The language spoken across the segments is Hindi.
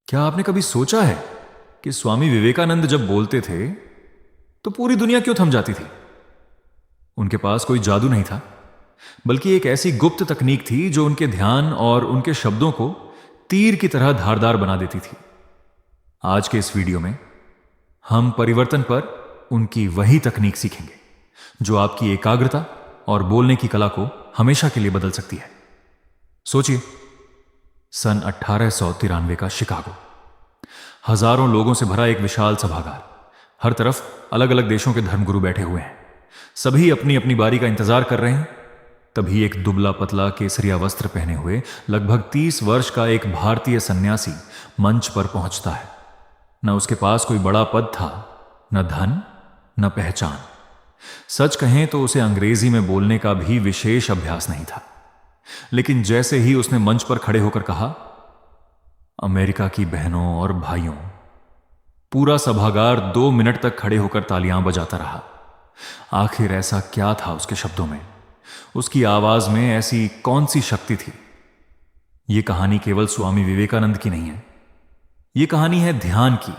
क्या आपने कभी सोचा है कि स्वामी विवेकानंद जब बोलते थे तो पूरी दुनिया क्यों थम जाती थी? उनके पास कोई जादू नहीं था, बल्कि एक ऐसी गुप्त तकनीक थी जो उनके ध्यान और उनके शब्दों को तीर की तरह धारदार बना देती थी। आज के इस वीडियो में हम परिवर्तन पर उनकी वही तकनीक सीखेंगे जो आपकी एकाग्रता और बोलने की कला को हमेशा के लिए बदल सकती है। सोचिए, सन 1893 का शिकागो, हजारों लोगों से भरा एक विशाल सभागार। हर तरफ अलग अलग देशों के धर्मगुरु बैठे हुए हैं, सभी अपनी अपनी बारी का इंतजार कर रहे हैं। तभी एक दुबला पतला केसरिया वस्त्र पहने हुए लगभग 30 वर्ष का एक भारतीय सन्यासी मंच पर पहुंचता है। न उसके पास कोई बड़ा पद था, न धन, न पहचान। सच कहें तो उसे अंग्रेजी में बोलने का भी विशेष अभ्यास नहीं था। लेकिन जैसे ही उसने मंच पर खड़े होकर कहा, अमेरिका की बहनों और भाइयों, पूरा सभागार 2 मिनट तक खड़े होकर तालियां बजाता रहा। आखिर ऐसा क्या था उसके शब्दों में, उसकी आवाज में ऐसी कौन सी शक्ति थी? यह कहानी केवल स्वामी विवेकानंद की नहीं है, यह कहानी है ध्यान की,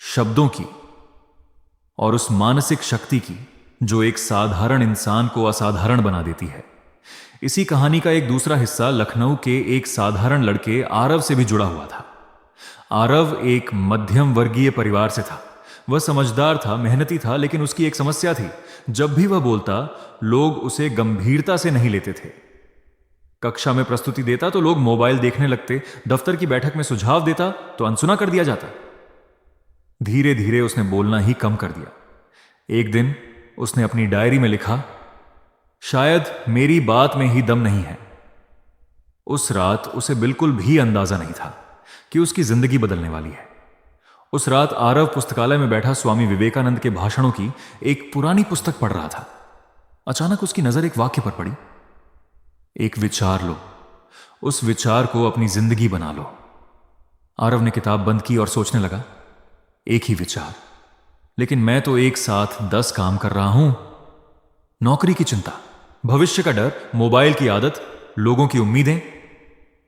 शब्दों की और उस मानसिक शक्ति की जो एक साधारण इंसान को असाधारण बना देती है। इसी कहानी का एक दूसरा हिस्सा लखनऊ के एक साधारण लड़के आरव से भी जुड़ा हुआ था। आरव एक मध्यम वर्गीय परिवार से था। वह समझदार था, मेहनती था, लेकिन उसकी एक समस्या थी। जब भी वह बोलता, लोग उसे गंभीरता से नहीं लेते थे। कक्षा में प्रस्तुति देता तो लोग मोबाइल देखने लगते, दफ्तर की बैठक में सुझाव देता तो अनसुना कर दिया जाता। धीरे धीरे उसने बोलना ही कम कर दिया। एक दिन उसने अपनी डायरी में लिखा, शायद मेरी बात में ही दम नहीं है। उस रात उसे बिल्कुल भी अंदाजा नहीं था कि उसकी जिंदगी बदलने वाली है। उस रात आरव पुस्तकालय में बैठा स्वामी विवेकानंद के भाषणों की एक पुरानी पुस्तक पढ़ रहा था। अचानक उसकी नजर एक वाक्य पर पड़ी, एक विचार लो, उस विचार को अपनी जिंदगी बना लो। आरव ने किताब बंद की और सोचने लगा, एक ही विचार, लेकिन मैं तो एक साथ 10 काम कर रहा हूं। नौकरी की चिंता, भविष्य का डर, मोबाइल की आदत, लोगों की उम्मीदें,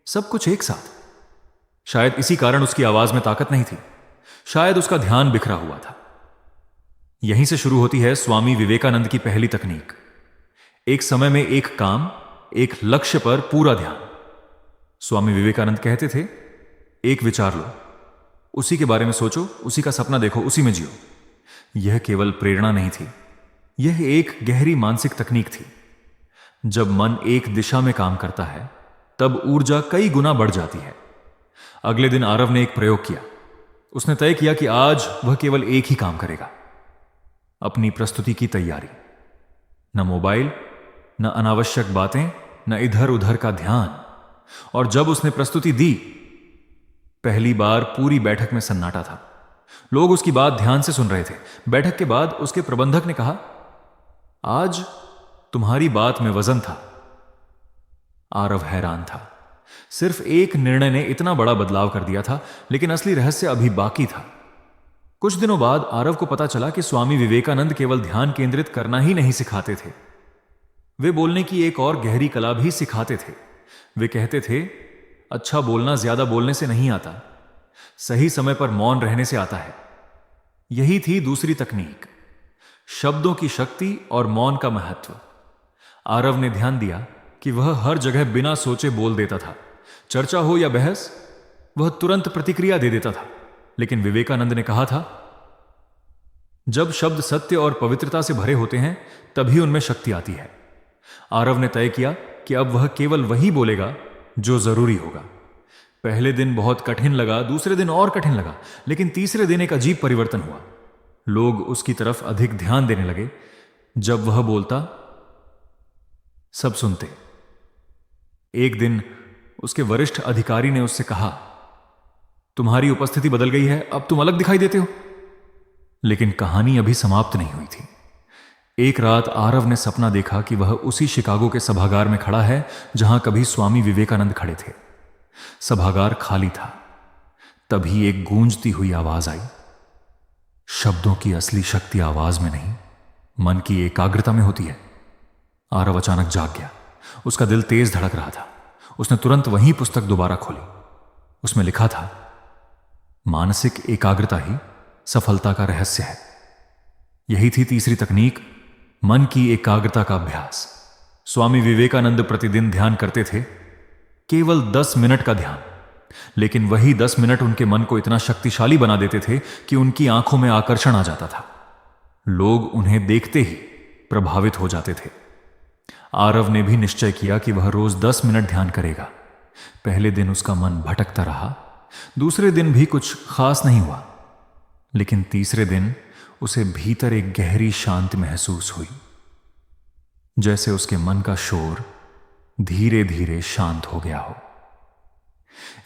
सब कुछ एक साथ। शायद इसी कारण उसकी आवाज में ताकत नहीं थी, शायद उसका ध्यान बिखरा हुआ था। यहीं से शुरू होती है स्वामी विवेकानंद की पहली तकनीक। एक समय में एक काम, एक लक्ष्य पर पूरा ध्यान। स्वामी विवेकानंद कहते थे, एक विचार लो, उसी के बारे में सोचो, उसी का सपना देखो, उसी में जियो। यह केवल प्रेरणा नहीं थी, यह एक गहरी मानसिक तकनीक थी। जब मन एक दिशा में काम करता है तब ऊर्जा कई गुना बढ़ जाती है। अगले दिन आरव ने एक प्रयोग किया। उसने तय किया कि आज वह केवल एक ही काम करेगा, अपनी प्रस्तुति की तैयारी। न मोबाइल, न अनावश्यक बातें, न इधर उधर का ध्यान। और जब उसने प्रस्तुति दी, पहली बार पूरी बैठक में सन्नाटा था। लोग उसकी बात ध्यान से सुन रहे थे। बैठक के बाद उसके प्रबंधक ने कहा, आज तुम्हारी बात में वजन था। आरव हैरान था। सिर्फ एक निर्णय ने इतना बड़ा बदलाव कर दिया था, लेकिन असली रहस्य अभी बाकी था। कुछ दिनों बाद आरव को पता चला कि स्वामी विवेकानंद केवल ध्यान केंद्रित करना ही नहीं सिखाते थे, वे बोलने की एक और गहरी कला भी सिखाते थे। वे कहते थे, अच्छा बोलना ज्यादा बोलने से नहीं आता, सही समय पर मौन रहने से आता है। यही थी दूसरी तकनीक, शब्दों की शक्ति और मौन का महत्व। आरव ने ध्यान दिया कि वह हर जगह बिना सोचे बोल देता था। चर्चा हो या बहस, वह तुरंत प्रतिक्रिया दे देता था। लेकिन विवेकानंद ने कहा था, जब शब्द सत्य और पवित्रता से भरे होते हैं तभी उनमें शक्ति आती है। आरव ने तय किया कि अब वह केवल वही बोलेगा जो जरूरी होगा। पहले दिन बहुत कठिन लगा, दूसरे दिन और कठिन लगा, लेकिन तीसरे दिन एक अजीब परिवर्तन हुआ। लोग उसकी तरफ अधिक ध्यान देने लगे। जब वह बोलता, सब सुनते। एक दिन उसके वरिष्ठ अधिकारी ने उससे कहा, तुम्हारी उपस्थिति बदल गई है, अब तुम अलग दिखाई देते हो। लेकिन कहानी अभी समाप्त नहीं हुई थी। एक रात आरव ने सपना देखा कि वह उसी शिकागो के सभागार में खड़ा है जहां कभी स्वामी विवेकानंद खड़े थे। सभागार खाली था। तभी एक गूंजती हुई आवाज आई। शब्दों की असली शक्ति आवाज में नहीं, मन की एकाग्रता में होती है। आरव अचानक जाग गया। उसका दिल तेज धड़क रहा था। उसने तुरंत वही पुस्तक दोबारा खोली। उसमें लिखा था, मानसिक एकाग्रता ही सफलता का रहस्य है। यही थी तीसरी तकनीक, मन की एकाग्रता का अभ्यास। स्वामी विवेकानंद प्रतिदिन ध्यान करते थे, केवल 10 मिनट का ध्यान, लेकिन वही 10 मिनट उनके मन को इतना शक्तिशाली बना देते थे कि उनकी आंखों में आकर्षण आ जाता था। लोग उन्हें देखते ही प्रभावित हो जाते थे। आरव ने भी निश्चय किया कि वह रोज 10 मिनट ध्यान करेगा। पहले दिन उसका मन भटकता रहा, दूसरे दिन भी कुछ खास नहीं हुआ, लेकिन तीसरे दिन उसे भीतर एक गहरी शांति महसूस हुई, जैसे उसके मन का शोर धीरे धीरे शांत हो गया हो।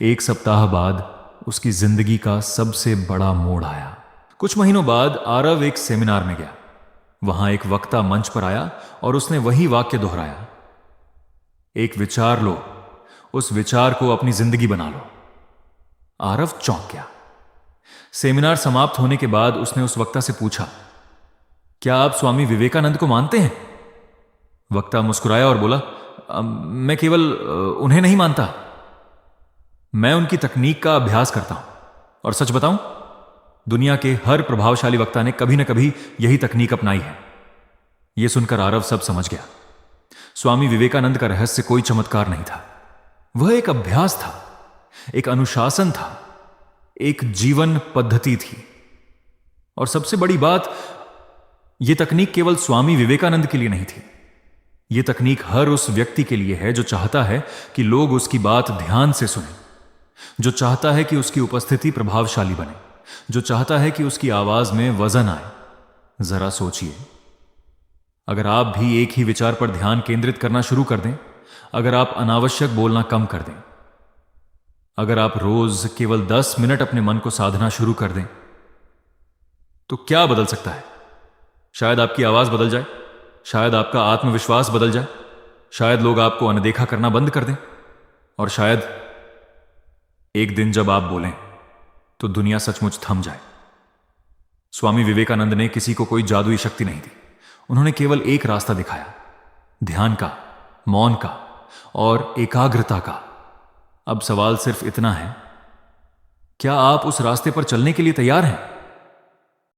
1 सप्ताह बाद उसकी जिंदगी का सबसे बड़ा मोड़ आया। कुछ महीनों बाद आरव एक सेमिनार में गया। वहां एक वक्ता मंच पर आया और उसने वही वाक्य दोहराया, एक विचार लो, उस विचार को अपनी जिंदगी बना लो। आरव चौंक गया। सेमिनार समाप्त होने के बाद उसने उस वक्ता से पूछा, क्या आप स्वामी विवेकानंद को मानते हैं? वक्ता मुस्कुराया और बोला, मैं केवल उन्हें नहीं मानता, मैं उनकी तकनीक का अभ्यास करता हूं। और सच बताऊं, दुनिया के हर प्रभावशाली वक्ता ने कभी न कभी यही तकनीक अपनाई है। यह सुनकर आरव सब समझ गया। स्वामी विवेकानंद का रहस्य कोई चमत्कार नहीं था, वह एक अभ्यास था, एक अनुशासन था, एक जीवन पद्धति थी। और सबसे बड़ी बात, यह तकनीक केवल स्वामी विवेकानंद के लिए नहीं थी। यह तकनीक हर उस व्यक्ति के लिए है जो चाहता है कि लोग उसकी बात ध्यान से सुनें, जो चाहता है कि उसकी उपस्थिति प्रभावशाली बने, जो चाहता है कि उसकी आवाज में वजन आए। जरा सोचिए, अगर आप भी एक ही विचार पर ध्यान केंद्रित करना शुरू कर दें, अगर आप अनावश्यक बोलना कम कर दें, अगर आप रोज केवल 10 मिनट अपने मन को साधना शुरू कर दें, तो क्या बदल सकता है? शायद आपकी आवाज बदल जाए, शायद आपका आत्मविश्वास बदल जाए, शायद लोग आपको अनदेखा करना बंद कर दें, और शायद एक दिन जब आप बोलें तो दुनिया सचमुच थम जाए। स्वामी विवेकानंद ने किसी को कोई जादुई शक्ति नहीं दी, उन्होंने केवल एक रास्ता दिखाया, ध्यान का, मौन का और एकाग्रता का। अब सवाल सिर्फ इतना है, क्या आप उस रास्ते पर चलने के लिए तैयार हैं?